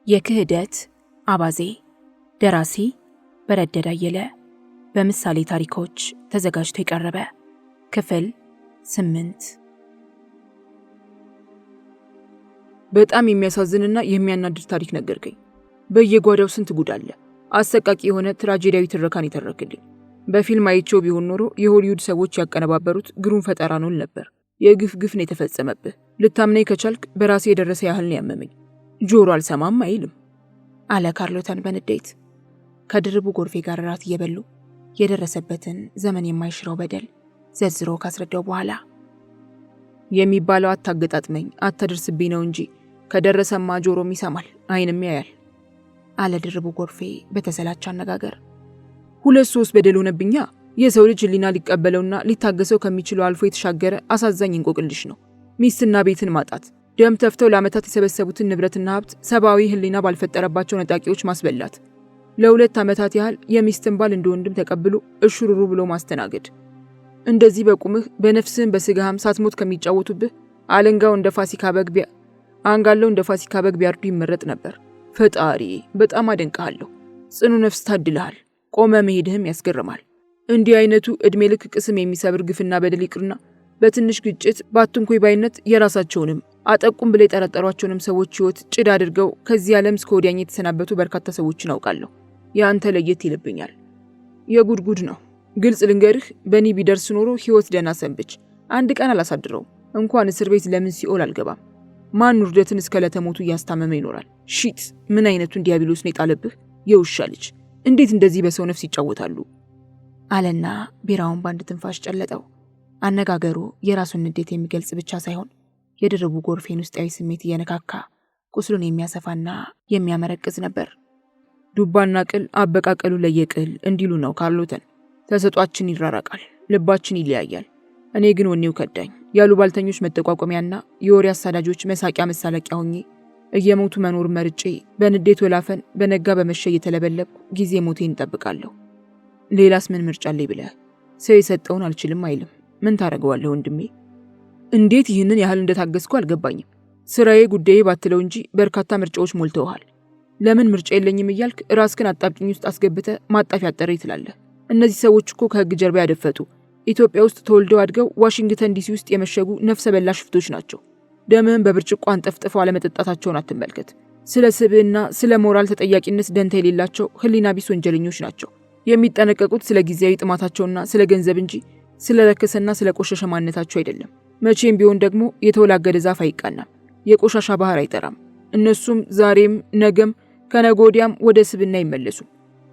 የክህደት አባዜ ደራሲ በረደድ አየለ በምሳሌ ታሪኮች ተዘጋጅቶ የቀረበ ክፍል 8። በጣም የሚያሳዝንና የሚያናድድ ታሪክ ነገርከኝ። በየጓዳው ስንት ጉድ አለ። አሰቃቂ የሆነ ትራጀዲያዊ ትረካን የተረክልኝ። በፊልም አይቼው ቢሆን ኖሮ የሆሊውድ ሰዎች ያቀነባበሩት ግሩም ፈጠራ ነው ነበር። የግፍ ግፍ ነው የተፈጸመብህ። ልታምነኝ ከቻልክ በራሴ የደረሰ ያህል ነው ያመመኝ። ጆሮ አልሰማም አይልም አለ ካርሎተን በንዴት። ከድርቡ ጎርፌ ጋር ራት እየበሉ የደረሰበትን ዘመን የማይሽረው በደል ዘርዝሮ ካስረዳው በኋላ የሚባለው አታገጣጥመኝ አታደርስብኝ ነው እንጂ ከደረሰማ ጆሮም ይሰማል አይንም ያያል አለ ድርቡ ጎርፌ በተሰላች አነጋገር። 2-3 በደል ሆነብኛ። የሰው ልጅ ህሊና ሊቀበለውና ሊታገሰው ከሚችለው አልፎ የተሻገረ አሳዛኝ እንቆቅልሽ ነው። ሚስትና ቤትን ማጣት፣ ደም ተፍተው ለዓመታት የሰበሰቡትን ንብረትና ሀብት ሰብአዊ ህሊና ባልፈጠረባቸው ነጣቂዎች ማስበላት፣ ለ2 ዓመታት ያህል የሚስትን ባል እንደ ወንድም ተቀብሎ እሹሩሩ ብሎ ማስተናገድ። እንደዚህ በቁምህ በነፍስህም በስጋህም ሳትሞት ከሚጫወቱብህ አለንጋው እንደ ፋሲካ በግ አንጋለው እንደ ፋሲካ በግ ቢያርዱ ይመረጥ ነበር። ፈጣሪ በጣም አደንቅሃለሁ። ጽኑ ነፍስ ታድልሃል። ቆመ መሄድህም ያስገርማል። እንዲህ አይነቱ ዕድሜ ልክ ቅስም የሚሰብር ግፍና በደል ይቅርና በትንሽ ግጭት በአትንኮይ ባይነት የራሳቸውንም አጠቁም ብለው የጠረጠሯቸውንም ሰዎች ህይወት ጭድ አድርገው ከዚህ ዓለም እስከ ወዲያኛ የተሰናበቱ በርካታ ሰዎችን አውቃለሁ። የአንተ ለየት ይልብኛል። የጉድጉድ ነው። ግልጽ ልንገርህ፣ በእኔ ቢደርስ ኖሮ ህይወት ደህና ሰንብች አንድ ቀን አላሳድረውም። እንኳን እስር ቤት ለምን ሲኦል አልገባም። ማን ውርደትን እስከ ለተሞቱ እያስታመመ ይኖራል? ሺት! ምን አይነቱን ዲያብሎስ ነው የጣለብህ? የውሻ ልጅ! እንዴት እንደዚህ በሰው ነፍስ ይጫወታሉ? አለና ቢራውን በአንድ ትንፋሽ ጨለጠው። አነጋገሩ የራሱን ንዴት የሚገልጽ ብቻ ሳይሆን የድርቡ ጎርፌን ውስጣዊ ስሜት እየነካካ ቁስሉን የሚያሰፋና የሚያመረቅዝ ነበር። ዱባና ቅል አበቃቀሉ ለየቅል እንዲሉ ነው ካርሎተን። ተሰጧችን ይራራቃል፣ ልባችን ይለያያል። እኔ ግን ወኔው ከዳኝ። ያሉባልተኞች መጠቋቋሚያና የወሬ አሳዳጆች መሳቂያ መሳለቂያ ሆኜ እየሞቱ መኖር መርጬ በንዴት ወላፈን በነጋ በመሸ እየተለበለብኩ ጊዜ ሞቴን እንጠብቃለሁ። ሌላስ ምን ምርጫ አለኝ ብለህ? ሰው የሰጠውን አልችልም አይልም። ምን ታደርገዋለህ ወንድሜ? እንዴት ይህንን ያህል እንደታገስኩ አልገባኝም። ስራዬ ጉዳዬ ባትለው እንጂ በርካታ ምርጫዎች ሞልተውሃል። ለምን ምርጫ የለኝም እያልክ ራስህን አጣብቂኝ ውስጥ አስገብተህ ማጣፊያ አጠረኝ ትላለህ? እነዚህ ሰዎች እኮ ከህግ ጀርባ ያደፈጡ ኢትዮጵያ ውስጥ ተወልደው አድገው ዋሽንግተን ዲሲ ውስጥ የመሸጉ ነፍሰ በላ ሽፍቶች ናቸው። ደምህን በብርጭቆ አንጠፍጥፈው አለመጠጣታቸውን አትመልከት። ስለ ስብዕና፣ ስለ ሞራል ተጠያቂነት ደንታ የሌላቸው ህሊና ቢስ ወንጀለኞች ናቸው። የሚጠነቀቁት ስለ ጊዜያዊ ጥማታቸውና ስለ ገንዘብ እንጂ ስለ ረከሰና ስለ ቆሸሸ ማንነታቸው አይደለም። መቼም ቢሆን ደግሞ የተወላገደ ዛፍ አይቃናም፣ የቆሻሻ ባህር አይጠራም። እነሱም ዛሬም ነገም ከነገ ወዲያም ወደ ስብዕና ይመለሱ።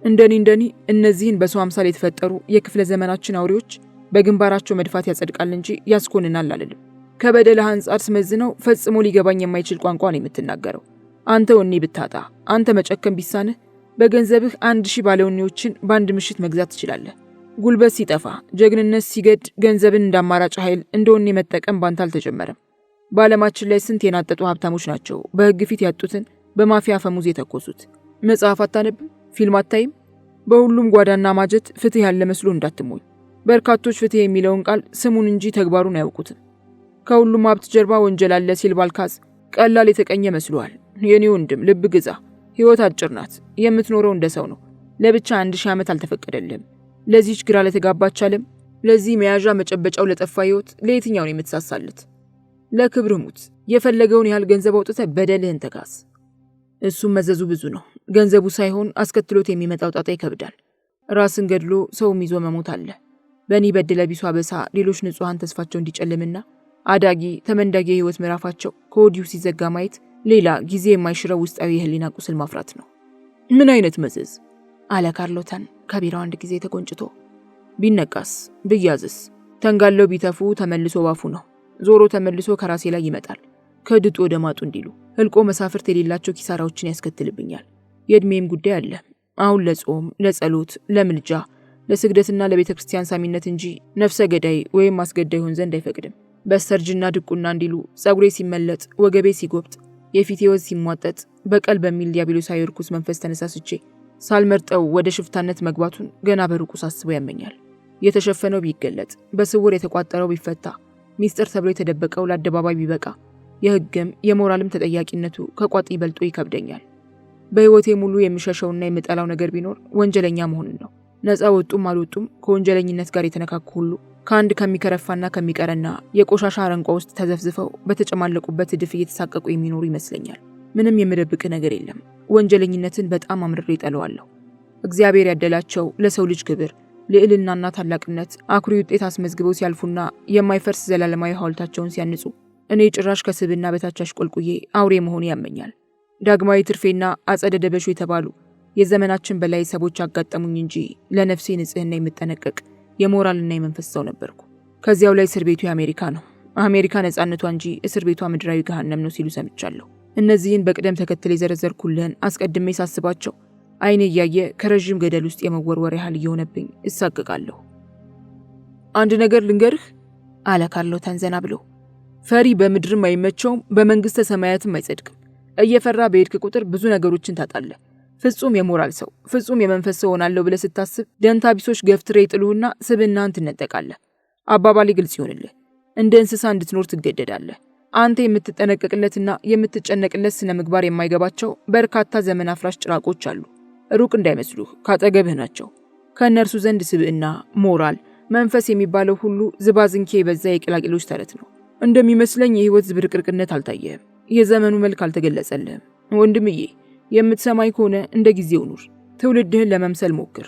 እንደኔ እነዚህን በሰው አምሳል የተፈጠሩ የክፍለ ዘመናችን አውሬዎች በግንባራቸው መድፋት ያጸድቃል እንጂ ያስኮንናል አልልም። ከበደልህ አንጻር ስመዝነው ፈጽሞ ሊገባኝ የማይችል ቋንቋ ነው የምትናገረው። አንተ ወኔ ብታጣ፣ አንተ መጨከን ቢሳንህ በገንዘብህ 1000 ባለወኔዎችን በአንድ ምሽት መግዛት ትችላለህ። ጉልበት ሲጠፋ፣ ጀግንነት ሲገድ ገንዘብን እንዳማራጭ ኃይል እንደወኔ መጠቀም ባንተ አልተጀመረም። በዓለማችን ላይ ስንት የናጠጡ ሀብታሞች ናቸው በህግ ፊት ያጡትን በማፊያ አፈሙዝ የተኮሱት። መጽሐፍ አታነብም? ፊልም አታይም? በሁሉም ጓዳና ማጀት ፍትህ ያለ መስሎ እንዳትሞኝ። በርካቶች ፍትህ የሚለውን ቃል ስሙን እንጂ ተግባሩን አያውቁትም። ከሁሉም ሀብት ጀርባ ወንጀል አለ ሲል ባልካዝ ቀላል የተቀኘ መስሏል። የኔ ወንድም ልብ ግዛ። ህይወት አጭር ናት። የምትኖረው እንደ ሰው ነው። ለብቻ 1000 ዓመት አልተፈቀደልህም። ለዚህች ግራ ለተጋባች ዓለም፣ ለዚህ መያዣ መጨበጫው ለጠፋ ህይወት ለየትኛው ነው የምትሳሳለት? ለክብር ሙት። የፈለገውን ያህል ገንዘብ አውጥተህ በደልህን ተካስ። እሱም መዘዙ ብዙ ነው። ገንዘቡ ሳይሆን አስከትሎት የሚመጣው ጣጣ ይከብዳል። ራስን ገድሎ ሰውም ይዞ መሞት አለ። በእኔ በደለ ቢሷ በሳ ሌሎች ንጹሐን ተስፋቸው እንዲጨልምና አዳጊ ተመንዳጊ የህይወት ምዕራፋቸው ከወዲሁ ሲዘጋ ማየት ሌላ ጊዜ የማይሽረው ውስጣዊ የህሊና ቁስል ማፍራት ነው። ምን አይነት መዘዝ? አለ ካርሎተን ከቢራው አንድ ጊዜ ተቆንጭቶ። ቢነቃስ ብያዝስ? ተንጋለው ቢተፉ ተመልሶ ባፉ ነው። ዞሮ ተመልሶ ከራሴ ላይ ይመጣል። ከድጡ ወደ ማጡ እንዲሉ ህልቆ መሳፍርት የሌላቸው ኪሳራዎችን ያስከትልብኛል። የእድሜም ጉዳይ አለ። አሁን ለጾም፣ ለጸሎት፣ ለምልጃ፣ ለስግደትና ለቤተ ክርስቲያን ሳሚነት እንጂ ነፍሰ ገዳይ ወይም አስገዳይ ሆን ዘንድ አይፈቅድም። በስተርጅና ድቁና እንዲሉ ጸጉሬ ሲመለጥ፣ ወገቤ ሲጎብጥ፣ የፊቴ ወዝ ሲሟጠጥ በቀል በሚል ዲያብሎሳዊ ርኩስ መንፈስ ተነሳስቼ ሳልመርጠው ወደ ሽፍታነት መግባቱን ገና በሩቁ ሳስበው ያመኛል። የተሸፈነው ቢገለጥ፣ በስውር የተቋጠረው ቢፈታ፣ ሚስጥር ተብሎ የተደበቀው ለአደባባይ ቢበቃ፣ የህግም የሞራልም ተጠያቂነቱ ከቋጥ በልጦ ይከብደኛል። በህይወቴ ሙሉ የሚሸሸውና የምጠላው ነገር ቢኖር ወንጀለኛ መሆንን ነው። ነፃ ወጡም አልወጡም ከወንጀለኝነት ጋር የተነካኩ ሁሉ ከአንድ ከሚከረፋና ከሚቀረና የቆሻሻ አረንቋ ውስጥ ተዘፍዝፈው በተጨማለቁበት እድፍ እየተሳቀቁ የሚኖሩ ይመስለኛል። ምንም የምደብቅ ነገር የለም። ወንጀለኝነትን በጣም አምርሬ እጠለዋለሁ። እግዚአብሔር ያደላቸው ለሰው ልጅ ክብር፣ ልዕልናና ታላቅነት አኩሪ ውጤት አስመዝግበው ሲያልፉና የማይፈርስ ዘላለማዊ ሐውልታቸውን ሲያንጹ፣ እኔ ጭራሽ ከስብና በታች አሽቆልቁዬ አውሬ መሆን ያመኛል። ዳግማዊ ትርፌና አጸደ ደበሹ የተባሉ የዘመናችን በላይ ሰዎች አጋጠሙኝ እንጂ ለነፍሴ ንጽህና የምጠነቀቅ የሞራልና የመንፈስ ሰው ነበርኩ። ከዚያው ላይ እስር ቤቱ የአሜሪካ ነው። አሜሪካ ነጻነቷ እንጂ እስር ቤቷ ምድራዊ ገሃነም ነው ሲሉ ሰምቻለሁ። እነዚህን በቅደም ተከተል የዘረዘርኩልህን አስቀድሜ ሳስባቸው አይኔ እያየ ከረዥም ገደል ውስጥ የመወርወር ያህል እየሆነብኝ እሳቅቃለሁ። አንድ ነገር ልንገርህ አለ ካርሎተን ዘና ብሎ። ፈሪ በምድርም አይመቸውም፣ በመንግስተ ሰማያትም አይጸድቅም። እየፈራ በሄድክ ቁጥር ብዙ ነገሮችን ታጣለህ። ፍጹም የሞራል ሰው፣ ፍጹም የመንፈስ ሰው ሆናለሁ ብለህ ስታስብ ደንታ ቢሶች ገፍትሬ ይጥሉህና ስብናህን ትነጠቃለህ። አባባሌ ግልጽ ይሆንልህ፣ እንደ እንስሳ እንድትኖር ትገደዳለህ። አንተ የምትጠነቀቅለትና የምትጨነቅለት ስነ ምግባር የማይገባቸው በርካታ ዘመን አፍራሽ ጭራቆች አሉ። ሩቅ እንዳይመስሉህ፣ ካጠገብህ ናቸው። ከእነርሱ ዘንድ ስብዕና፣ ሞራል፣ መንፈስ የሚባለው ሁሉ ዝባዝንኬ የበዛ የቅላቂሎች ተረት ነው። እንደሚመስለኝ የህይወት ዝብርቅርቅነት አልታየህም፣ የዘመኑ መልክ አልተገለጸልህም። ወንድምዬ የምትሰማኝ ከሆነ እንደ ጊዜው ኑር። ትውልድህን ለመምሰል ሞክር።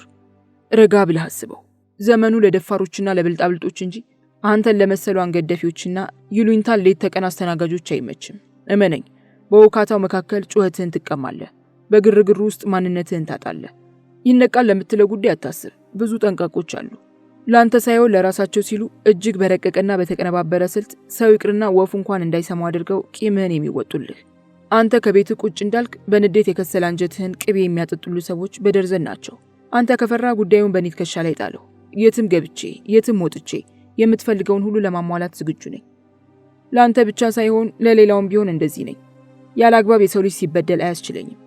ረጋ ብለህ አስበው። ዘመኑ ለደፋሮችና ለብልጣብልጦች እንጂ አንተን ለመሰሉ አንገደፊዎችና ይሉኝታን ሌት ተቀን አስተናጋጆች አይመችም። እመነኝ፣ በውካታው መካከል ጩኸትህን ትቀማለህ፣ በግርግሩ ውስጥ ማንነትህን ታጣለህ። ይነቃል ለምትለው ጉዳይ አታስብ። ብዙ ጠንቃቆች አሉ። ለአንተ ሳይሆን ለራሳቸው ሲሉ እጅግ በረቀቀና በተቀነባበረ ስልት ሰው ይቅርና ወፍ እንኳን እንዳይሰማው አድርገው ቂምህን የሚወጡልህ። አንተ ከቤትህ ቁጭ እንዳልክ በንዴት የከሰለ አንጀትህን ቅቤ የሚያጠጡሉ ሰዎች በደርዘን ናቸው። አንተ ከፈራ ጉዳዩን በኔ ትከሻ ላይ ጣለው። የትም ገብቼ የትም ወጥቼ የምትፈልገውን ሁሉ ለማሟላት ዝግጁ ነኝ። ለአንተ ብቻ ሳይሆን ለሌላውም ቢሆን እንደዚህ ነኝ። ያለ አግባብ የሰው ልጅ ሲበደል አያስችለኝም።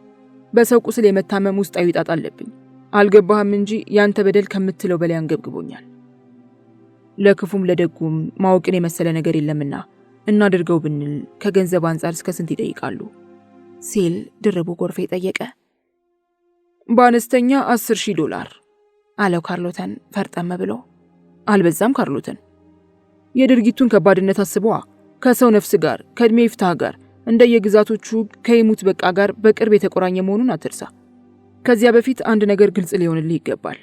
በሰው ቁስል የመታመም ውስጣዊ ጣጣ አለብኝ። አልገባህም እንጂ ያንተ በደል ከምትለው በላይ አንገብግቦኛል። ለክፉም ለደጉም ማወቅን የመሰለ ነገር የለምና እናድርገው ብንል ከገንዘብ አንጻር እስከ ስንት ይጠይቃሉ? ሲል ድርቡ ጎርፌ ጠየቀ። በአነስተኛ $10,000 አለው ካርሎተን ፈርጠም ብሎ። አልበዛም ካርሎተን? የድርጊቱን ከባድነት አስበዋ። ከሰው ነፍስ ጋር፣ ከእድሜ ይፍታህ ጋር፣ እንደየግዛቶቹ ከይሙት በቃ ጋር በቅርብ የተቆራኘ መሆኑን አትርሳ። ከዚያ በፊት አንድ ነገር ግልጽ ሊሆንልህ ይገባል።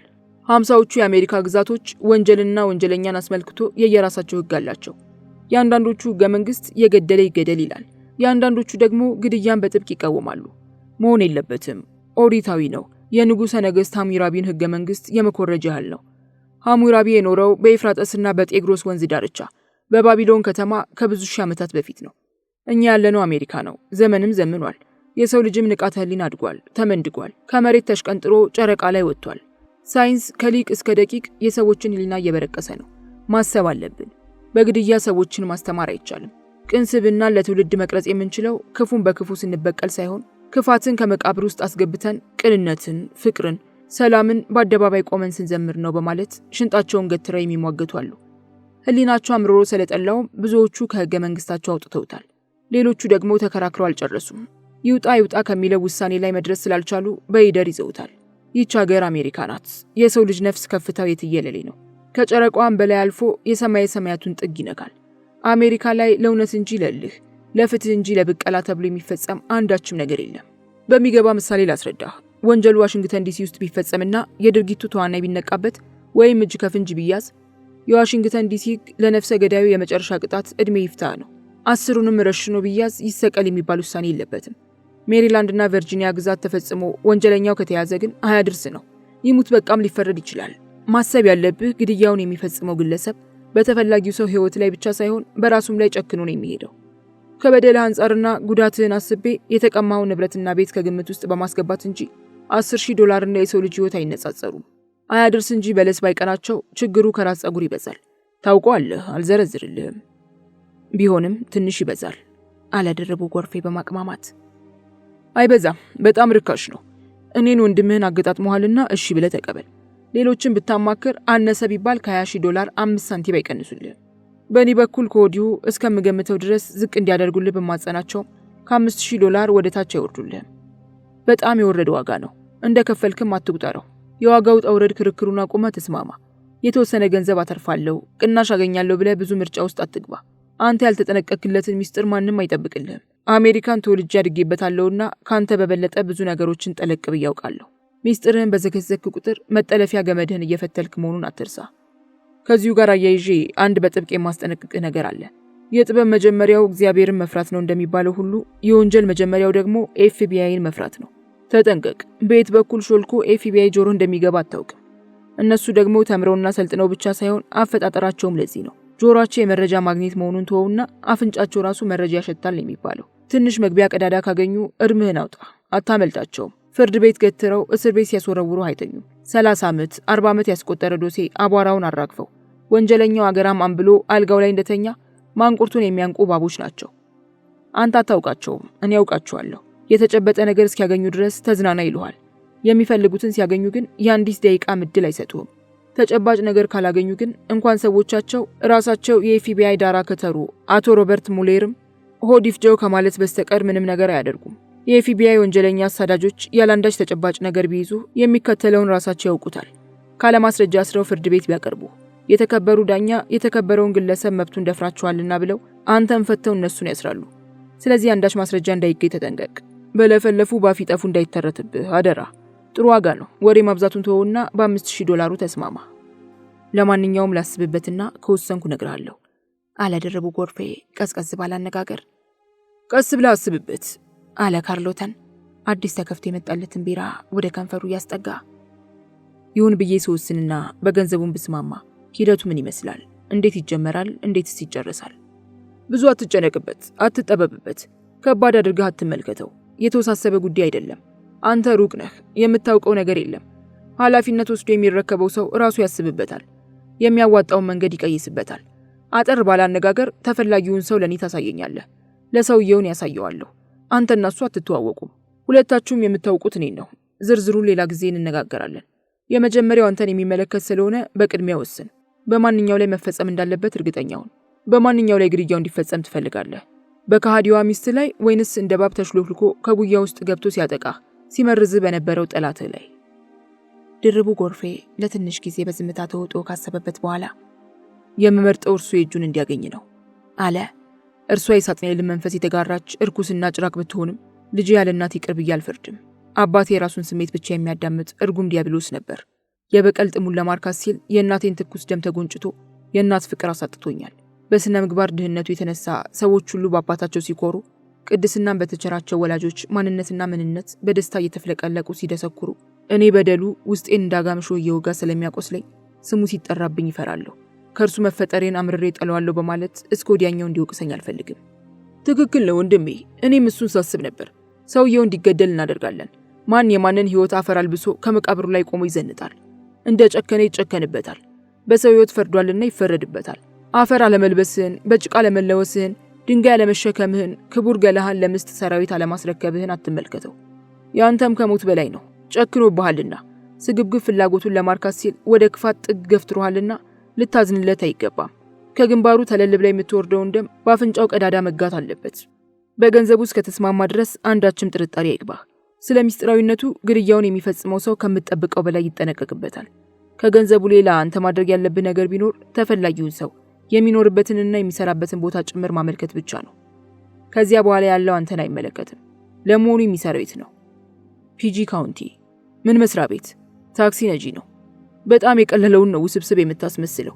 50ዎቹ የአሜሪካ ግዛቶች ወንጀልና ወንጀለኛን አስመልክቶ የየራሳቸው ሕግ አላቸው። የአንዳንዶቹ ሕገ መንግስት የገደለ ይገደል ይላል። የአንዳንዶቹ ደግሞ ግድያን በጥብቅ ይቃወማሉ። መሆን የለበትም፣ ኦሪታዊ ነው። የንጉሠ ነገሥት ሐሙራቢን ሕገ መንግስት የመኮረጅ ያህል ነው። ሐሙራቢ የኖረው በኤፍራጠስና በጤግሮስ ወንዝ ዳርቻ በባቢሎን ከተማ ከብዙ ሺህ ዓመታት በፊት ነው። እኛ ያለነው አሜሪካ ነው። ዘመንም ዘምኗል። የሰው ልጅም ንቃተ ህሊና አድጓል፣ ተመንድጓል። ከመሬት ተሽቀንጥሮ ጨረቃ ላይ ወጥቷል። ሳይንስ ከሊቅ እስከ ደቂቅ የሰዎችን ህሊና እየበረቀሰ ነው። ማሰብ አለብን። በግድያ ሰዎችን ማስተማር አይቻልም። ቅን ስብዕናን ለትውልድ መቅረጽ የምንችለው ክፉን በክፉ ስንበቀል ሳይሆን ክፋትን ከመቃብር ውስጥ አስገብተን ቅንነትን፣ ፍቅርን፣ ሰላምን በአደባባይ ቆመን ስንዘምር ነው በማለት ሽንጣቸውን ገትረው የሚሟገቱ አሉ። ህሊናቸው አምርሮ ስለጠላውም ብዙዎቹ ከህገ መንግስታቸው አውጥተውታል። ሌሎቹ ደግሞ ተከራክረው አልጨረሱም። ይውጣ ይውጣ ከሚለው ውሳኔ ላይ መድረስ ስላልቻሉ በይደር ይዘውታል። ይህች ሀገር አሜሪካ ናት። የሰው ልጅ ነፍስ ከፍታው የትየለሌ ነው። ከጨረቋም በላይ አልፎ የሰማይ ሰማያቱን ጥግ ይነካል። አሜሪካ ላይ ለእውነት እንጂ ለልህ፣ ለፍትህ እንጂ ለብቀላ ተብሎ የሚፈጸም አንዳችም ነገር የለም። በሚገባ ምሳሌ ላስረዳህ። ወንጀሉ ዋሽንግተን ዲሲ ውስጥ ቢፈጸምና የድርጊቱ ተዋናይ ቢነቃበት ወይም እጅ ከፍንጅ ቢያዝ የዋሽንግተን ዲሲ ለነፍሰ ገዳዩ የመጨረሻ ቅጣት ዕድሜ ይፍታ ነው። 10ሩንም ረሽኖ ቢያዝ ይሰቀል የሚባል ውሳኔ የለበትም። ሜሪላንድና ቨርጂኒያ ግዛት ተፈጽሞ ወንጀለኛው ከተያዘ ግን አያድርስ ነው። ይሙት በቃም ሊፈረድ ይችላል። ማሰብ ያለብህ ግድያውን የሚፈጽመው ግለሰብ በተፈላጊው ሰው ህይወት ላይ ብቻ ሳይሆን በራሱም ላይ ጨክኖ ነው የሚሄደው። ከበደልህ አንጻርና ጉዳትህን አስቤ የተቀማውን ንብረትና ቤት ከግምት ውስጥ በማስገባት እንጂ $10,000 እና የሰው ልጅ ህይወት አይነጻጸሩም። አያድርስ እንጂ በለስ ባይቀናቸው ችግሩ ከራስ ጸጉር ይበዛል። ታውቀዋለህ፣ አልዘረዝርልህም። ቢሆንም ትንሽ ይበዛል አለ ድርቡ ጎርፌ በማቅማማት። አይበዛም፣ በጣም ርካሽ ነው። እኔን ወንድምህን አገጣጥመዋልና እሺ ብለህ ተቀበል። ሌሎችን ብታማክር አነሰ ቢባል $20,000 5 ሳንቲም አይቀንሱልህም። በእኔ በኩል ከወዲሁ እስከምገምተው ድረስ ዝቅ እንዲያደርጉልህ በማጸናቸው $5,000 ወደ ታች አይወርዱልህም። በጣም የወረደ ዋጋ ነው። እንደ ከፈልክም አትቁጠረው። የዋጋው ጠውረድ ክርክሩን አቁመ ተስማማ። የተወሰነ ገንዘብ አተርፋለሁ፣ ቅናሽ አገኛለሁ ብለህ ብዙ ምርጫ ውስጥ አትግባ። አንተ ያልተጠነቀቅለትን ሚስጥር ማንም አይጠብቅልህም። አሜሪካን ተወልጄ አድጌበታለሁና ካንተ በበለጠ ብዙ ነገሮችን ጠለቅ ብዬ አውቃለሁ። ሚስጥርህን በዘከዘክ ቁጥር መጠለፊያ ገመድህን እየፈተልክ መሆኑን አትርሳ። ከዚሁ ጋር አያይዤ አንድ በጥብቅ የማስጠነቅቅህ ነገር አለ። የጥበብ መጀመሪያው እግዚአብሔርን መፍራት ነው እንደሚባለው ሁሉ የወንጀል መጀመሪያው ደግሞ ኤፍቢአይን መፍራት ነው። ተጠንቀቅ። በየት በኩል ሾልኮ ኤፍቢአይ ጆሮ እንደሚገባ አታውቅም። እነሱ ደግሞ ተምረውና ሰልጥነው ብቻ ሳይሆን አፈጣጠራቸውም ለዚህ ነው። ጆሮአቸው የመረጃ ማግኘት መሆኑን ተወውና አፍንጫቸው ራሱ መረጃ ያሸታል የሚባለው። ትንሽ መግቢያ ቀዳዳ ካገኙ እርምህን አውጣ፣ አታመልጣቸውም። ፍርድ ቤት ገትረው እስር ቤት ሲያስወረውሩ አይተኙም። 30 ዓመት 40 ዓመት ያስቆጠረ ዶሴ አቧራውን አራግፈው ወንጀለኛው አገራም አንብሎ አልጋው ላይ እንደተኛ ማንቁርቱን የሚያንቁ ባቦች ናቸው። አንተ አታውቃቸውም፣ እኔ ያውቃቸዋለሁ። የተጨበጠ ነገር እስኪያገኙ ድረስ ተዝናና ይሉሃል። የሚፈልጉትን ሲያገኙ ግን የአንዲት ደቂቃ ምድል አይሰጡም። ተጨባጭ ነገር ካላገኙ ግን እንኳን ሰዎቻቸው ራሳቸው የኤፍቢአይ ዳይሬክተሩ አቶ ሮበርት ሙሌርም ሆድ ይፍጀው ከማለት በስተቀር ምንም ነገር አያደርጉም። የኤፍቢአይ ወንጀለኛ አሳዳጆች ያላንዳች ተጨባጭ ነገር ቢይዙ የሚከተለውን ራሳቸው ያውቁታል። ካለማስረጃ አስረው ፍርድ ቤት ቢያቀርቡ የተከበሩ ዳኛ የተከበረውን ግለሰብ መብቱን ደፍራቸዋልና ብለው አንተን ፈተው እነሱን ያስራሉ። ስለዚህ አንዳች ማስረጃ እንዳይገኝ ተጠንቀቅ። በለፈለፉ ባፊ ጠፉ እንዳይተረትብህ አደራ። ጥሩ ዋጋ ነው። ወሬ ማብዛቱን ተወውና $5000 ተስማማ። ለማንኛውም ላስብበትና ከወሰንኩ እነግርሃለሁ አለ ድርቡ ጎርፌ ቀዝቀዝ ባለ አነጋገር። ቀስ ብለህ አስብበት አለ ካርሎተን አዲስ ተከፍቶ የመጣለትን ቢራ ወደ ከንፈሩ ያስጠጋ። ይሁን ብዬ ስወስንና በገንዘቡን ብስማማ ሂደቱ ምን ይመስላል? እንዴት ይጀመራል? እንዴትስ ይጨርሳል? ብዙ አትጨነቅበት፣ አትጠበብበት። ከባድ አድርገህ አትመልከተው። የተወሳሰበ ጉዳይ አይደለም። አንተ ሩቅ ነህ፣ የምታውቀው ነገር የለም። ኃላፊነት ወስዶ የሚረከበው ሰው ራሱ ያስብበታል፣ የሚያዋጣውን መንገድ ይቀይስበታል። አጠር ባለ አነጋገር ተፈላጊውን ሰው ለኔ ታሳየኛለህ፣ ለሰውየውን ያሳየዋለሁ። አንተና እሱ አትተዋወቁም። ሁለታችሁም የምታውቁት እኔን ነው። ዝርዝሩን ሌላ ጊዜ እንነጋገራለን። የመጀመሪያው አንተን የሚመለከት ስለሆነ በቅድሚያ ወስን። በማንኛው ላይ መፈጸም እንዳለበት እርግጠኛውን። በማንኛው ላይ ግድያው እንዲፈጸም ትፈልጋለህ? በከሃዲዋ ሚስት ላይ ወይንስ እንደ ባብ ተሽሎክልኮ ከጉያ ውስጥ ገብቶ ሲያጠቃህ ሲመርዝህ በነበረው ጠላትህ ላይ? ድርቡ ጎርፌ ለትንሽ ጊዜ በዝምታ ተውጦ ካሰበበት በኋላ የምመርጠው እርሱ የእጁን እንዲያገኝ ነው አለ። እርሷ የሳጥናኤልን መንፈስ የተጋራች እርኩስና ጭራቅ ብትሆንም ልጄ ያለ እናት ይቅር ብዬ አልፈርድም። አባቴ የራሱን ስሜት ብቻ የሚያዳምጥ እርጉም ዲያብሎስ ነበር። የበቀል ጥሙን ለማርካት ሲል የእናቴን ትኩስ ደም ተጎንጭቶ የእናት ፍቅር አሳጥቶኛል። በስነ ምግባር ድህነቱ የተነሳ ሰዎች ሁሉ በአባታቸው ሲኮሩ፣ ቅድስናን በተቸራቸው ወላጆች ማንነትና ምንነት በደስታ እየተፍለቀለቁ ሲደሰኩሩ፣ እኔ በደሉ ውስጤን እንዳጋምሾ እየወጋ ስለሚያቆስለኝ ስሙ ሲጠራብኝ ይፈራለሁ። ከእርሱ መፈጠሬን አምርሬ ጠለዋለሁ በማለት እስከ ወዲያኛው እንዲወቅሰኝ አልፈልግም። ትክክል ነው ወንድሜ፣ እኔም እሱን ሳስብ ነበር። ሰውየው እንዲገደል እናደርጋለን። ማን የማንን ሕይወት አፈር አልብሶ ከመቃብሩ ላይ ቆሞ ይዘንጣል? እንደ ጨከነ ይጨከንበታል። በሰው ሕይወት ፈርዷልና ይፈረድበታል። አፈር አለመልበስህን፣ በጭቃ ለመለወስህን፣ ድንጋይ አለመሸከምህን፣ ክቡር ገላህን ለምስት ሰራዊት አለማስረከብህን አትመልከተው። ያንተም ከሞት በላይ ነው። ጨክኖብሃልና ስግብግብ ፍላጎቱን ለማርካት ሲል ወደ ክፋት ጥግ ገፍትሮሃልና ልታዝንለት አይገባም። ከግንባሩ ተለል ብላ የምትወርደውን ደም በአፍንጫው ቀዳዳ መጋት አለበት። በገንዘቡ እስከተስማማ ድረስ አንዳችም ጥርጣሬ አይግባህ። ስለ ሚስጥራዊነቱ ግድያውን የሚፈጽመው ሰው ከምትጠብቀው በላይ ይጠነቀቅበታል። ከገንዘቡ ሌላ አንተ ማድረግ ያለብህ ነገር ቢኖር ተፈላጊውን ሰው የሚኖርበትንና የሚሰራበትን ቦታ ጭምር ማመልከት ብቻ ነው። ከዚያ በኋላ ያለው አንተን አይመለከትም። ለመሆኑ የሚሰራው የት ነው? ፒጂ ካውንቲ። ምን መስሪያ ቤት? ታክሲ ነጂ ነው። በጣም የቀለለውን ነው ውስብስብ የምታስመስለው።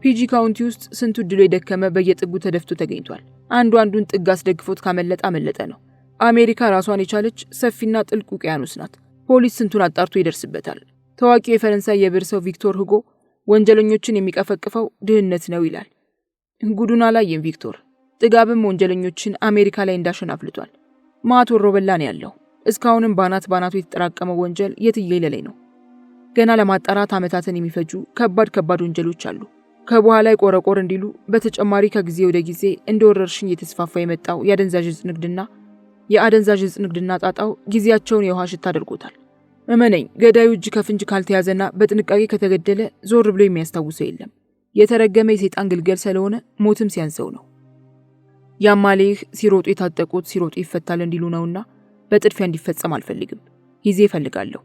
ፒጂ ካውንቲ ውስጥ ስንቱ ድሎ የደከመ በየጥጉ ተደፍቶ ተገኝቷል። አንዱን ጥግ አስደግፎት ካመለጠ አመለጠ ነው። አሜሪካ ራሷን የቻለች ሰፊና ጥልቅ ውቅያኖስ ናት። ፖሊስ ስንቱን አጣርቶ ይደርስበታል። ታዋቂው የፈረንሳይ የብር ሰው ቪክቶር ሁጎ ወንጀለኞችን የሚቀፈቅፈው ድህነት ነው ይላል። ጉዱን አላየም ቪክቶር። ጥጋብም ወንጀለኞችን አሜሪካ ላይ እንዳሸን አፍልቷል። ማት ወሮበላ ነው ያለው። እስካሁንም ባናቱ የተጠራቀመው ወንጀል የትየለሌ ነው። ገና ለማጣራት ዓመታትን የሚፈጁ ከባድ ወንጀሎች አሉ። ከበኋላ ቆረቆር እንዲሉ በተጨማሪ ከጊዜ ወደ ጊዜ እንደ ወረርሽኝ የተስፋፋ የመጣው የአደንዛዥ ዕፅ ንግድና ጣጣው ጊዜያቸውን የውሃ ሽታ አድርጎታል። እመነኝ፣ ገዳዩ እጅ ከፍንጅ ካልተያዘና በጥንቃቄ ከተገደለ ዞር ብሎ የሚያስታውሰው የለም። የተረገመ የሰይጣን ግልገል ስለሆነ ሞትም ሲያንሰው ነው። ያማሌህ ሲሮጡ የታጠቁት ሲሮጡ ይፈታል እንዲሉ ነውና በጥድፊያ እንዲፈጸም አልፈልግም። ጊዜ እፈልጋለሁ።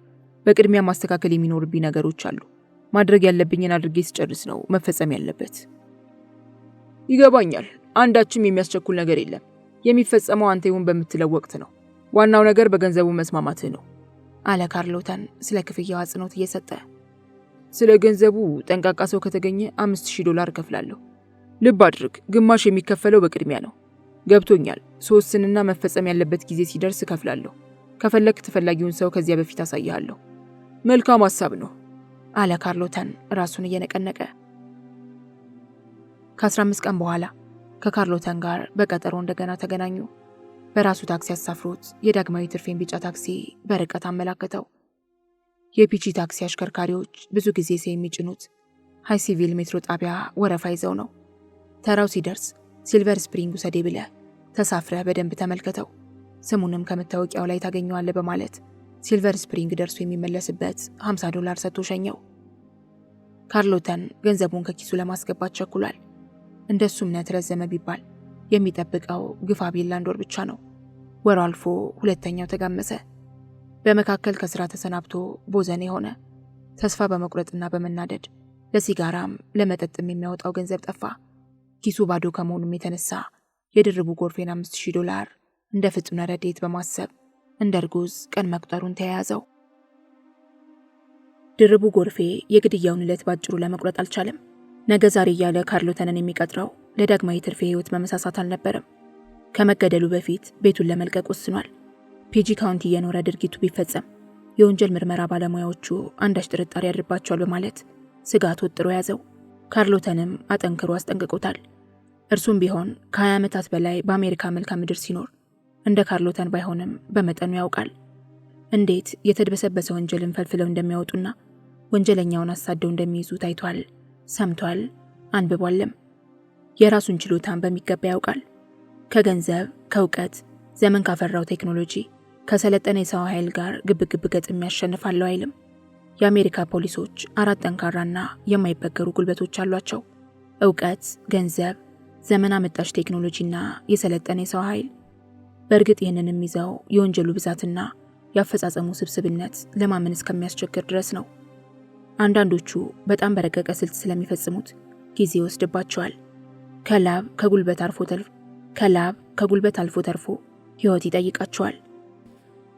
በቅድሚያ ማስተካከል የሚኖርብኝ ነገሮች አሉ። ማድረግ ያለብኝን አድርጌ ስጨርስ ነው መፈጸም ያለበት። ይገባኛል። አንዳችም የሚያስቸኩል ነገር የለም። የሚፈጸመው አንተ ይሁን በምትለው ወቅት ነው። ዋናው ነገር በገንዘቡ መስማማትህ ነው አለ ካርሎተን ስለ ክፍያው አጽንኦት እየሰጠ። ስለ ገንዘቡ ጠንቃቃ ሰው ከተገኘ $5000 እከፍላለሁ። ልብ አድርግ፣ ግማሽ የሚከፈለው በቅድሚያ ነው። ገብቶኛል። ስወስንና መፈጸም ያለበት ጊዜ ሲደርስ እከፍላለሁ። ከፈለክ ተፈላጊውን ሰው ከዚያ በፊት አሳይሃለሁ። መልካም ሐሳብ ነው አለ ካርሎተን ራሱን እየነቀነቀ። ከ15 ቀን በኋላ ከካርሎተን ጋር በቀጠሮ እንደገና ተገናኙ። በራሱ ታክሲ አሳፍሮት የዳግማዊ ትርፌን ቢጫ ታክሲ በርቀት አመላከተው። የፒጂ ታክሲ አሽከርካሪዎች ብዙ ጊዜ የሚጭኑት ሃይ ሲቪል ሜትሮ ጣቢያ ወረፋ ይዘው ነው። ተራው ሲደርስ ሲልቨር ስፕሪንግ ውሰዴ ብለህ ተሳፍረህ በደንብ ተመልከተው፣ ስሙንም ከመታወቂያው ላይ ታገኘዋለህ በማለት ሲልቨር ስፕሪንግ ደርሶ የሚመለስበት $50 ሰጥቶ ሸኘው። ካርሎተን ገንዘቡን ከኪሱ ለማስገባት ቸኩሏል። እንደሱ እምነት ረዘመ ቢባል የሚጠብቀው ግፋ ቢል 1 ወር ብቻ ነው። ወሩ አልፎ ሁለተኛው ተጋመሰ። በመካከል ከስራ ተሰናብቶ ቦዘኔ ሆነ። ተስፋ በመቁረጥና በመናደድ ለሲጋራም ለመጠጥም የሚያወጣው ገንዘብ ጠፋ። ኪሱ ባዶ ከመሆኑም የተነሳ የድርቡ ጎርፌን $5000 እንደ ፍጹም ረድኤት በማሰብ እንደ እርጉዝ ቀን መቁጠሩን ተያያዘው። ድርቡ ጎርፌ የግድያውን ዕለት ባጭሩ ለመቁረጥ አልቻለም። ነገ ዛሬ እያለ ካርሎተንን የሚቀጥረው ለዳግማዊ ትርፌ ሕይወት መመሳሳት አልነበረም። ከመገደሉ በፊት ቤቱን ለመልቀቅ ወስኗል። ፒጂ ካውንቲ እየኖረ ድርጊቱ ቢፈጸም የወንጀል ምርመራ ባለሙያዎቹ አንዳች ጥርጣሬ ያድርባቸዋል በማለት ስጋት ወጥሮ ያዘው። ካርሎተንም አጠንክሮ አስጠንቅቆታል። እርሱም ቢሆን ከ20 ዓመታት በላይ በአሜሪካ መልክዓ ምድር ሲኖር እንደ ካርሎተን ባይሆንም በመጠኑ ያውቃል። እንዴት የተድበሰበሰ ወንጀልን ፈልፍለው እንደሚያወጡና ወንጀለኛውን አሳደው እንደሚይዙ ታይቷል፣ ሰምቷል፣ አንብቧልም። የራሱን ችሎታን በሚገባ ያውቃል። ከገንዘብ፣ ከእውቀት፣ ዘመን ካፈራው ቴክኖሎጂ፣ ከሰለጠነ የሰው ኃይል ጋር ግብግብ ገጥም ያሸንፋለሁ አይልም። የአሜሪካ ፖሊሶች 4 ጠንካራና የማይበገሩ ጉልበቶች አሏቸው። እውቀት፣ ገንዘብ፣ ዘመን አመጣሽ ቴክኖሎጂና የሰለጠነ የሰው ኃይል። በእርግጥ ይህንንም ይዘው የወንጀሉ ብዛትና ያፈጻጸሙ ስብስብነት ለማመን እስከሚያስቸግር ድረስ ነው። አንዳንዶቹ በጣም በረቀቀ ስልት ስለሚፈጽሙት ጊዜ ይወስድባቸዋል። ከላብ ከጉልበት አልፎ ተርፎ ሕይወት ይጠይቃቸዋል።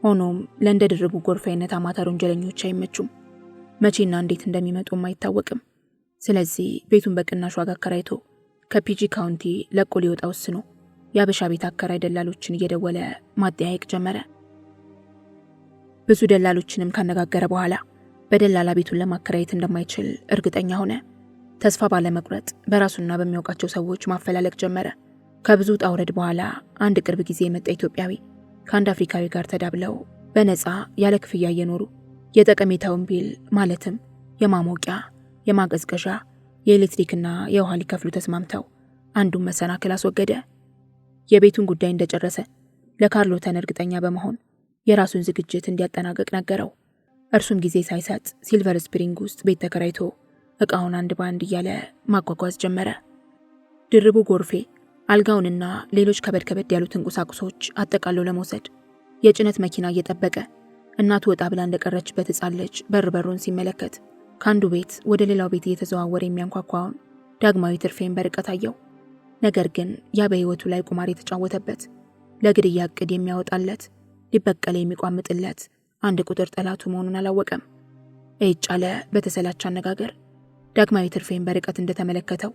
ሆኖም ለእንደ ድርቡ ጎርፌ አይነት አማተር ወንጀለኞች አይመቹም። መቼና እንዴት እንደሚመጡም አይታወቅም። ስለዚህ ቤቱን በቅናሽ ዋጋ አከራይቶ ከፒጂ ካውንቲ ለቆ ሊወጣ ወስኖ የአበሻ ቤት አከራይ ደላሎችን እየደወለ ማጠያየቅ ጀመረ። ብዙ ደላሎችንም ካነጋገረ በኋላ በደላላ ቤቱን ለማከራየት እንደማይችል እርግጠኛ ሆነ። ተስፋ ባለመቁረጥ በራሱና በሚያውቃቸው ሰዎች ማፈላለግ ጀመረ። ከብዙ ውጣ ውረድ በኋላ አንድ ቅርብ ጊዜ የመጣ ኢትዮጵያዊ ከአንድ አፍሪካዊ ጋር ተዳብለው በነፃ ያለ ክፍያ እየኖሩ የጠቀሜታውን ቢል ማለትም የማሞቂያ፣ የማቀዝቀዣ፣ የኤሌክትሪክና የውሃ ሊከፍሉ ተስማምተው አንዱን መሰናክል አስወገደ። የቤቱን ጉዳይ እንደጨረሰ ለካርሎተን እርግጠኛ በመሆን የራሱን ዝግጅት እንዲያጠናቀቅ ነገረው። እርሱም ጊዜ ሳይሰጥ ሲልቨር ስፕሪንግ ውስጥ ቤት ተከራይቶ ዕቃውን አንድ በአንድ እያለ ማጓጓዝ ጀመረ። ድርቡ ጎርፌ አልጋውንና ሌሎች ከበድ ያሉትን ቁሳቁሶች አጠቃሎ ለመውሰድ የጭነት መኪና እየጠበቀ እናቱ ወጣ ብላ እንደቀረችበት ሕፃን ልጅ በሩን ሲመለከት ከአንዱ ቤት ወደ ሌላው ቤት እየተዘዋወረ የሚያንኳኳውን ዳግማዊ ትርፌን በርቀት አየው። ነገር ግን ያ በሕይወቱ ላይ ቁማር የተጫወተበት ለግድያ ዕቅድ የሚያወጣለት ሊበቀለ የሚቋምጥለት አንድ ቁጥር ጠላቱ መሆኑን አላወቀም። እጭ አለ በተሰላች አነጋገር። ዳግማዊ ትርፌን በርቀት እንደተመለከተው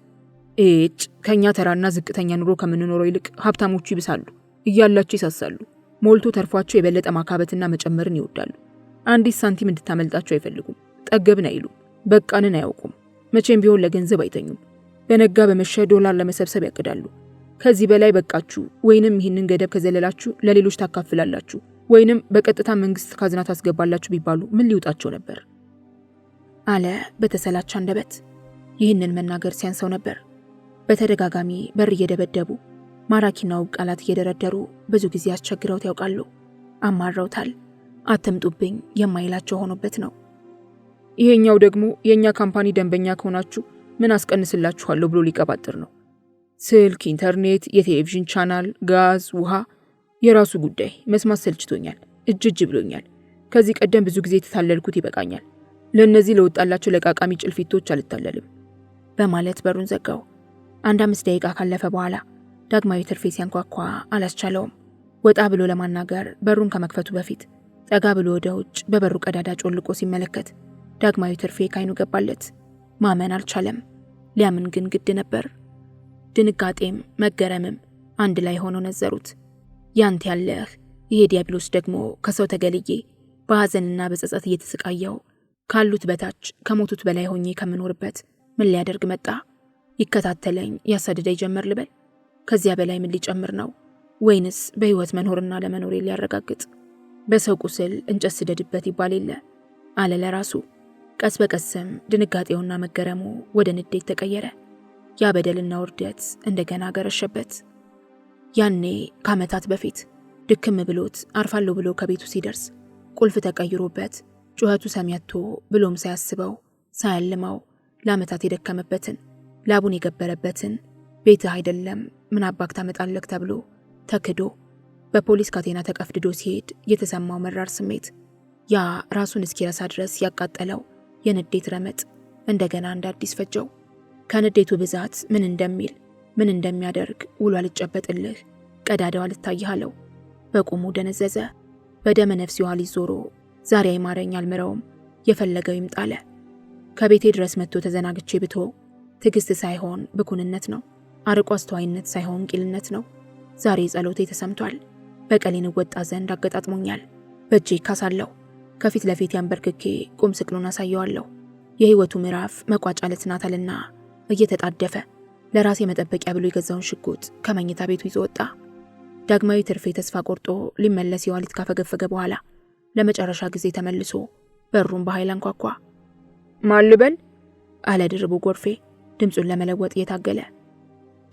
እጭ ከኛ ተራና ዝቅተኛ ኑሮ ከምንኖረው ይልቅ ሀብታሞቹ ይብሳሉ፣ እያላቸው ይሳሳሉ፣ ሞልቶ ተርፏቸው የበለጠ ማካበትና መጨመርን ይወዳሉ። አንዲት ሳንቲም እንድታመልጣቸው አይፈልጉም። ጠገብን አይሉ፣ በቃንን አያውቁም። መቼም ቢሆን ለገንዘብ አይተኙም። በነጋ በመሸ ዶላር ለመሰብሰብ ያቅዳሉ። ከዚህ በላይ በቃችሁ ወይንም ይህንን ገደብ ከዘለላችሁ ለሌሎች ታካፍላላችሁ ወይንም በቀጥታ መንግስት ካዝና ታስገባላችሁ ቢባሉ ምን ሊውጣቸው ነበር? አለ በተሰላች አንደበት። ይህንን መናገር ሲያንሰው ነበር። በተደጋጋሚ በር እየደበደቡ ማራኪና ውብ ቃላት እየደረደሩ ብዙ ጊዜ አስቸግረውት ያውቃሉ። አማረውታል። አትምጡብኝ የማይላቸው ሆኖበት ነው። ይሄኛው ደግሞ የኛ ካምፓኒ ደንበኛ ከሆናችሁ ምን አስቀንስላችኋለሁ ብሎ ሊቀባጥር ነው። ስልክ፣ ኢንተርኔት፣ የቴሌቪዥን ቻናል፣ ጋዝ፣ ውሃ የራሱ ጉዳይ። መስማት ሰልችቶኛል። እጅ ብሎኛል። ከዚህ ቀደም ብዙ ጊዜ የተታለልኩት ይበቃኛል። ለእነዚህ ለወጣላቸው ለቃቃሚ ጭልፊቶች አልታለልም በማለት በሩን ዘጋው። 5 ደቂቃ ካለፈ በኋላ ዳግማዊ ትርፌ ሲያንኳኳ አላስቻለውም። ወጣ ብሎ ለማናገር በሩን ከመክፈቱ በፊት ጠጋ ብሎ ወደ ውጭ በበሩ ቀዳዳ ጮልቆ ሲመለከት ዳግማዊ ትርፌ ካይኑ ገባለት። ማመን አልቻለም። ሊያምን ግን ግድ ነበር። ድንጋጤም መገረምም አንድ ላይ ሆኖ ነዘሩት። ያንተ ያለህ ይሄ ዲያብሎስ ደግሞ ከሰው ተገልዬ በሐዘንና በጸጸት እየተሰቃየው ካሉት በታች ከሞቱት በላይ ሆኜ ከምኖርበት ምን ሊያደርግ መጣ? ይከታተለኝ ያሳድደኝ ጀመር ልበል? ከዚያ በላይ ምን ሊጨምር ነው? ወይንስ በህይወት መኖርና ለመኖሬ ሊያረጋግጥ? በሰው ቁስል እንጨት ስደድበት ይባል የለ አለ ለራሱ። ቀስ በቀስም ድንጋጤውና መገረሙ ወደ ንዴት ተቀየረ። ያ በደልና ውርደት እንደገና ገረሸበት። ያኔ ከዓመታት በፊት ድክም ብሎት አርፋለሁ ብሎ ከቤቱ ሲደርስ ቁልፍ ተቀይሮበት ጩኸቱ ሰሚያቶ ብሎም ሳያስበው ሳያልመው ለዓመታት የደከመበትን ላቡን የገበረበትን ቤትህ አይደለም ምን አባክ ታመጣለህ ተብሎ ተክዶ በፖሊስ ካቴና ተቀፍድዶ ሲሄድ የተሰማው መራር ስሜት፣ ያ ራሱን እስኪረሳ ድረስ ያቃጠለው የንዴት ረመጥ እንደገና እንደ አዲስ ፈጀው። ከንዴቱ ብዛት ምን እንደሚል ምን እንደሚያደርግ ውሎ አልጨበጥልህ፣ ቀዳዳው አልታይህ አለው። በቁሙ ደነዘዘ። በደመ ነፍስ ዮሐንስ ዞሮ ዛሬ አይማረኝ አልምረውም፣ የፈለገው ይምጣለ። ከቤቴ ድረስ መጥቶ ተዘናግቼ ብቶ ትዕግስት ሳይሆን ብኩንነት ነው፣ አርቆ አስተዋይነት ሳይሆን ቂልነት ነው። ዛሬ ጸሎቴ ተሰምቷል። በቀሌን ወጣ ዘንድ አገጣጥሞኛል። በእጄ ካሳለሁ። ከፊት ለፊት ያንበርክኬ ቁም ስቅሉን አሳየዋለሁ። የህይወቱ ምዕራፍ መቋጫ ለትናታልና እየተጣደፈ ለራሴ መጠበቂያ ብሎ የገዛውን ሽጉጥ ከመኝታ ቤቱ ይዞ ወጣ። ዳግማዊ ትርፌ ተስፋ ቆርጦ ሊመለስ የዋሊት ካፈገፈገ በኋላ ለመጨረሻ ጊዜ ተመልሶ በሩን በኃይል አንኳኳ። ማን ልበል? አለ ድርቡ ጎርፌ ድምፁን ለመለወጥ እየታገለ።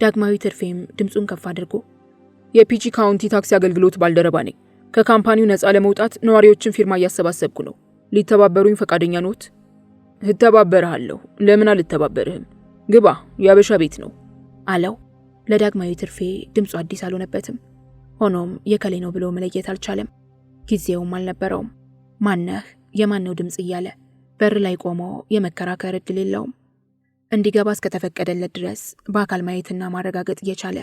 ዳግማዊ ትርፌም ድምፁን ከፍ አድርጎ የፒጂ ካውንቲ ታክሲ አገልግሎት ባልደረባ ነኝ። ከካምፓኒው ነፃ ለመውጣት ነዋሪዎችን ፊርማ እያሰባሰብኩ ነው። ሊተባበሩኝ ፈቃደኛ ኖት? እተባበርሃለሁ። ለምን አልተባበርህም? ግባ፣ የአበሻ ቤት ነው አለው። ለዳግማዊ ትርፌ ድምፁ አዲስ አልሆነበትም። ሆኖም የከሌ ነው ብሎ መለየት አልቻለም። ጊዜውም አልነበረውም። ማነህ የማነው ድምፅ እያለ በር ላይ ቆሞ የመከራከር እድል የለውም። እንዲገባ እስከተፈቀደለት ድረስ በአካል ማየትና ማረጋገጥ እየቻለ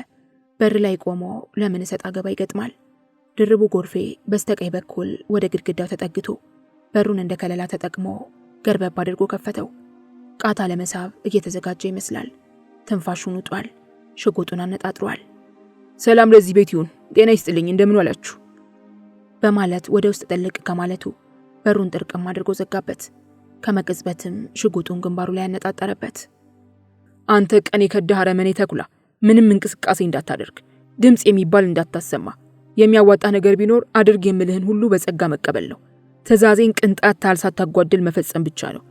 በር ላይ ቆሞ ለምን እሰጥ አገባ ይገጥማል? ድርቡ ጎርፌ በስተቀኝ በኩል ወደ ግድግዳው ተጠግቶ በሩን እንደ ከለላ ተጠቅሞ ገርበብ አድርጎ ከፈተው። ቃታ ለመሳብ እየተዘጋጀ ይመስላል። ትንፋሹን ውጧል። ሽጉጡን አነጣጥሯል። ሰላም ለዚህ ቤት ይሁን፣ ጤና ይስጥልኝ፣ እንደምን ዋላችሁ በማለት ወደ ውስጥ ጥልቅ ከማለቱ በሩን ጥርቅም አድርጎ ዘጋበት። ከመቅጽበትም ሽጉጡን ግንባሩ ላይ ያነጣጠረበት። አንተ ቀን የከዳህ አረመኔ ተኩላ፣ ምንም እንቅስቃሴ እንዳታደርግ፣ ድምፅ የሚባል እንዳታሰማ፣ የሚያዋጣ ነገር ቢኖር አድርግ የምልህን ሁሉ በጸጋ መቀበል ነው። ትእዛዜን ቅንጣት ታህል ሳታጓድል መፈጸም ብቻ ነው።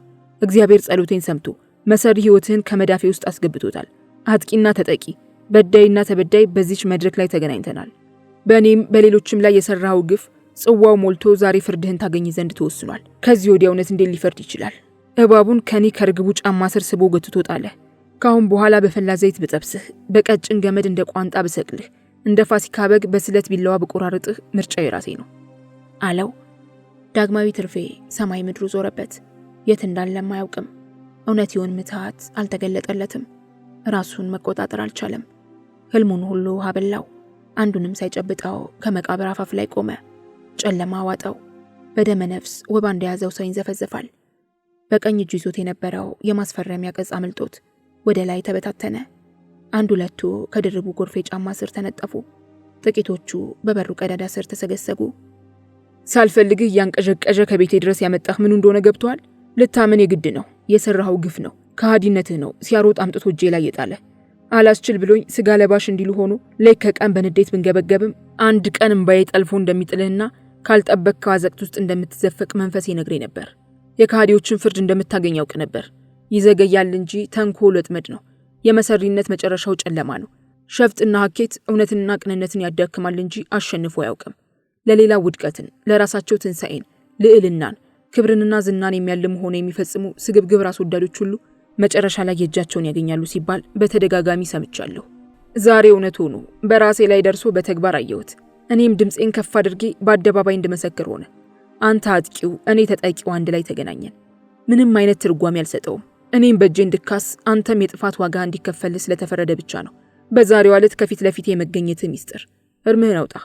እግዚአብሔር ጸሎቴን ሰምቶ መሰሪ ሕይወትህን ከመዳፌ ውስጥ አስገብቶታል። አጥቂና ተጠቂ፣ በዳይና ተበዳይ በዚች መድረክ ላይ ተገናኝተናል። በእኔም በሌሎችም ላይ የሰራኸው ግፍ ጽዋው ሞልቶ ዛሬ ፍርድህን ታገኝ ዘንድ ተወስኗል። ከዚህ ወዲያ እውነት እንዴት ሊፈርድ ይችላል? እባቡን ከኔ ከርግቡ ጫማ ስር ስቦ ገትቶ ጣለ። ካሁን በኋላ በፈላ ዘይት ብጠብስህ፣ በቀጭን ገመድ እንደ ቋንጣ ብሰቅልህ፣ እንደ ፋሲካ በግ በስለት ቢላዋ ብቆራርጥህ ምርጫ የራሴ ነው አለው። ዳግማዊ ትርፌ ሰማይ ምድሩ ዞረበት። የት እንዳለም አያውቅም። እውነት ይሁን ምትሃት አልተገለጠለትም። ራሱን መቆጣጠር አልቻለም። ህልሙን ሁሉ ውሃ በላው። አንዱንም ሳይጨብጠው ከመቃብር አፋፍ ላይ ቆመ። ጨለማ ዋጠው። በደመ ነፍስ ወባ እንደያዘው ሰው ይንዘፈዘፋል። በቀኝ እጁ ይዞት የነበረው የማስፈረሚያ ቅጽ አምልጦት ወደ ላይ ተበታተነ። አንድ ሁለቱ ከድርቡ ጎርፌ ጫማ ስር ተነጠፉ። ጥቂቶቹ በበሩ ቀዳዳ ስር ተሰገሰጉ። ሳልፈልግህ እያንቀዠቀዠ ከቤቴ ድረስ ያመጣህ ምን እንደሆነ ገብቷል? ልታምን የግድ ነው። የሰራኸው ግፍ ነው፣ ከሃዲነትህ ነው ሲያሮጥ አምጥቶ እጄ ላይ የጣለ። አላስችል ብሎኝ ስጋ ለባሽ እንዲሉ ሆኖ ሌት ከቀን በንዴት ብንገበገብም አንድ ቀን እምባዬ ጠልፎ እንደሚጥልህና ካልጠበቅከው አዘቅት ውስጥ እንደምትዘፈቅ መንፈሴ ነግሬ ነበር። የከሃዲዎችን ፍርድ እንደምታገኝ ያውቅ ነበር። ይዘገያል እንጂ ተንኮል ወጥመድ ነው። የመሰሪነት መጨረሻው ጨለማ ነው። ሸፍጥና ሀኬት እውነትንና ቅንነትን ያዳክማል እንጂ አሸንፎ አያውቅም። ለሌላ ውድቀትን፣ ለራሳቸው ትንሣኤን፣ ልዕልናን፣ ክብርንና ዝናን የሚያልሙ ሆነ የሚፈጽሙ ስግብግብ ራስ ወዳዶች ሁሉ መጨረሻ ላይ የእጃቸውን ያገኛሉ ሲባል በተደጋጋሚ ሰምቻለሁ። ዛሬ እውነት ሆኖ በራሴ ላይ ደርሶ በተግባር አየሁት። እኔም ድምፄን ከፍ አድርጌ በአደባባይ እንድመሰክር ሆነ። አንተ አጥቂው፣ እኔ ተጠቂው አንድ ላይ ተገናኘን። ምንም አይነት ትርጓሜ አልሰጠውም። እኔም በእጄ እንድካስ፣ አንተም የጥፋት ዋጋ እንዲከፈል ስለተፈረደ ብቻ ነው። በዛሬው ዕለት ከፊት ለፊት የመገኘት ሚስጥር እርምህን አውጣ።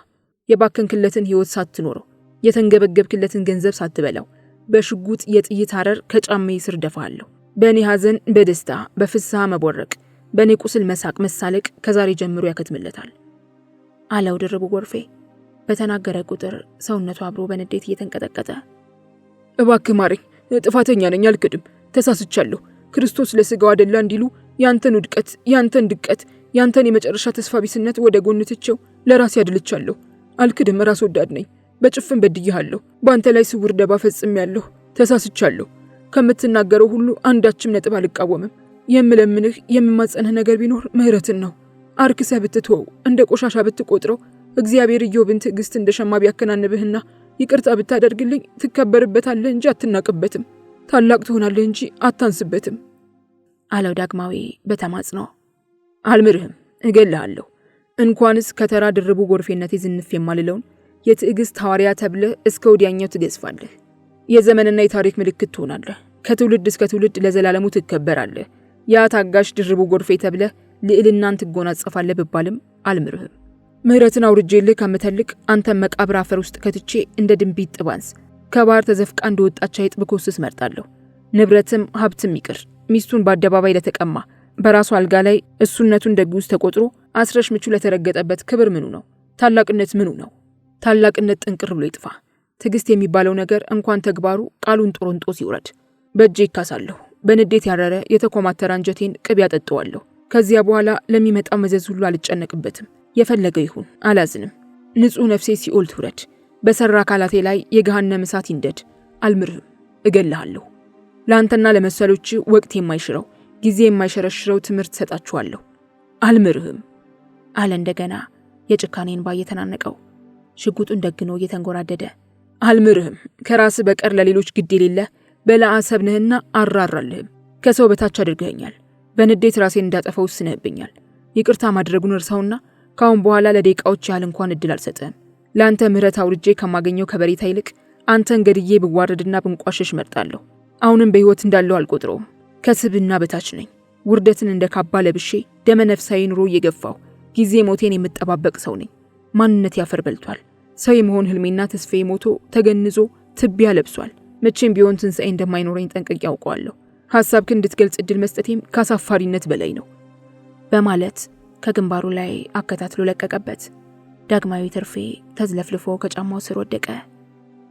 የባከንክለትን ሕይወት ሳትኖረው፣ የተንገበገብክለትን ገንዘብ ሳትበላው፣ በሽጉጥ የጥይት አረር ከጫማዬ ስር ደፋለሁ። በእኔ ሐዘን፣ በደስታ፣ በፍስሐ መቦረቅ፣ በእኔ ቁስል መሳቅ፣ መሳለቅ ከዛሬ ጀምሮ ያከትምለታል አለው ድርቡ ጎርፌ። በተናገረ ቁጥር ሰውነቱ አብሮ በንዴት እየተንቀጠቀጠ እባክህ ማረኝ፣ ጥፋተኛ ነኝ፣ አልክድም፣ ተሳስቻለሁ። ክርስቶስ ለሥጋው አደላ እንዲሉ ያንተን ውድቀት፣ ያንተን ድቀት፣ ያንተን የመጨረሻ ተስፋ ቢስነት ወደ ጎን ትቼው ለራሴ አድልቻለሁ። አልክድም፣ ራስ ወዳድ ነኝ፣ በጭፍን በድያለሁ፣ በአንተ ላይ ስውር ደባ ፈጽሜያለሁ፣ ተሳስቻለሁ። ከምትናገረው ሁሉ አንዳችም ነጥብ አልቃወምም። የምለምንህ የምማጸንህ ነገር ቢኖር ምህረትን ነው። አርክሰህ ብትተወው፣ እንደ ቆሻሻ ብትቆጥረው፣ እግዚአብሔር ኢዮብን ትዕግስት እንደ ሸማ ቢያከናንብህና ይቅርታ ብታደርግልኝ ትከበርበታለህ እንጂ አትናቅበትም፣ ታላቅ ትሆናለህ እንጂ አታንስበትም አለው ዳግማዊ በተማጽኖ። አልምርህም፣ እገልሃለሁ። እንኳንስ ከተራ ድርቡ ጎርፌነት ዝንፍ የማልለውን የትዕግስት ሐዋርያ ተብለህ እስከ ወዲያኛው ትገዝፋለህ። የዘመንና የታሪክ ምልክት ትሆናለህ። ከትውልድ እስከ ትውልድ ለዘላለሙ ትከበራለህ። ያ ታጋሽ ድርቡ ጎርፌ ተብለህ ልዕልናን ትጎናጸፋለህ ብባልም አልምርህም። ምህረትን አውርጄልህ ከምተልቅ አንተን መቃብር አፈር ውስጥ ከትቼ እንደ ድንቢጥ ጥባንስ ከባህር ተዘፍቃ እንደወጣች አይጥ ብኮስስ መርጣለሁ። ንብረትም ሀብትም ይቅር፣ ሚስቱን በአደባባይ ለተቀማ በራሱ አልጋ ላይ እሱነቱን ደግ ውስጥ ተቆጥሮ አስረሽ ምቹ ለተረገጠበት ክብር ምኑ ነው? ታላቅነት ምኑ ነው? ታላቅነት ጥንቅር ብሎ ይጥፋ። ትዕግስት የሚባለው ነገር እንኳን ተግባሩ ቃሉን ጦሮንጦስ ይውረድ። በእጄ ይካሳለሁ። በንዴት ያረረ የተኮማተረ አንጀቴን ቅቤ ያጠጠዋለሁ። ከዚያ በኋላ ለሚመጣው መዘዝ ሁሉ አልጨነቅበትም። የፈለገ ይሁን፣ አላዝንም። ንጹሕ ነፍሴ ሲኦል ትውረድ። በሰራ አካላቴ ላይ የገሃነም እሳት ይንደድ። አልምርህም፣ እገልሃለሁ። ለአንተና ለመሰሎች ወቅት የማይሽረው ጊዜ የማይሸረሽረው ትምህርት ሰጣችኋለሁ። አልምርህም አለ እንደገና የጭካኔን እንባ እየተናነቀው ሽጉጡን ደግኖ እየተንጎራደደ። አልምርህም። ከራስ በቀር ለሌሎች ግድ የሌለህ በለዓ ሰብነህና አራራልህም። ከሰው በታች አድርገኸኛል። በንዴት ራሴን እንዳጠፈው ወስነህብኛል። ይቅርታ ማድረጉን እርሳውና ካሁን በኋላ ለደቂቃዎች ያህል እንኳን እድል አልሰጠህም። ለአንተ ምህረት አውርጄ ከማገኘው ከበሬታ ይልቅ አንተን ገድዬ ብዋረድና ብንቋሸሽ መርጣለሁ። አሁንም በሕይወት እንዳለው አልቆጥረውም። ከስብና በታች ነኝ። ውርደትን እንደ ካባ ለብሼ ደመ ነፍሳዊ ኑሮ እየገፋው ጊዜ ሞቴን የምጠባበቅ ሰው ነኝ። ማንነት ያፈር በልቷል። ሰው የመሆን ህልሜና ተስፋዬ ሞቶ ተገንዞ ትቢያ ለብሷል። መቼም ቢሆን ትንሣኤ እንደማይኖረኝ ጠንቅቄ ያውቀዋለሁ። ሐሳብክን እንድትገልጽ እድል መስጠቴም ካሳፋሪነት በላይ ነው በማለት ከግንባሩ ላይ አከታትሎ ለቀቀበት። ዳግማዊ ትርፌ ተዝለፍልፎ ከጫማው ስር ወደቀ።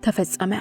ተፈጸመ።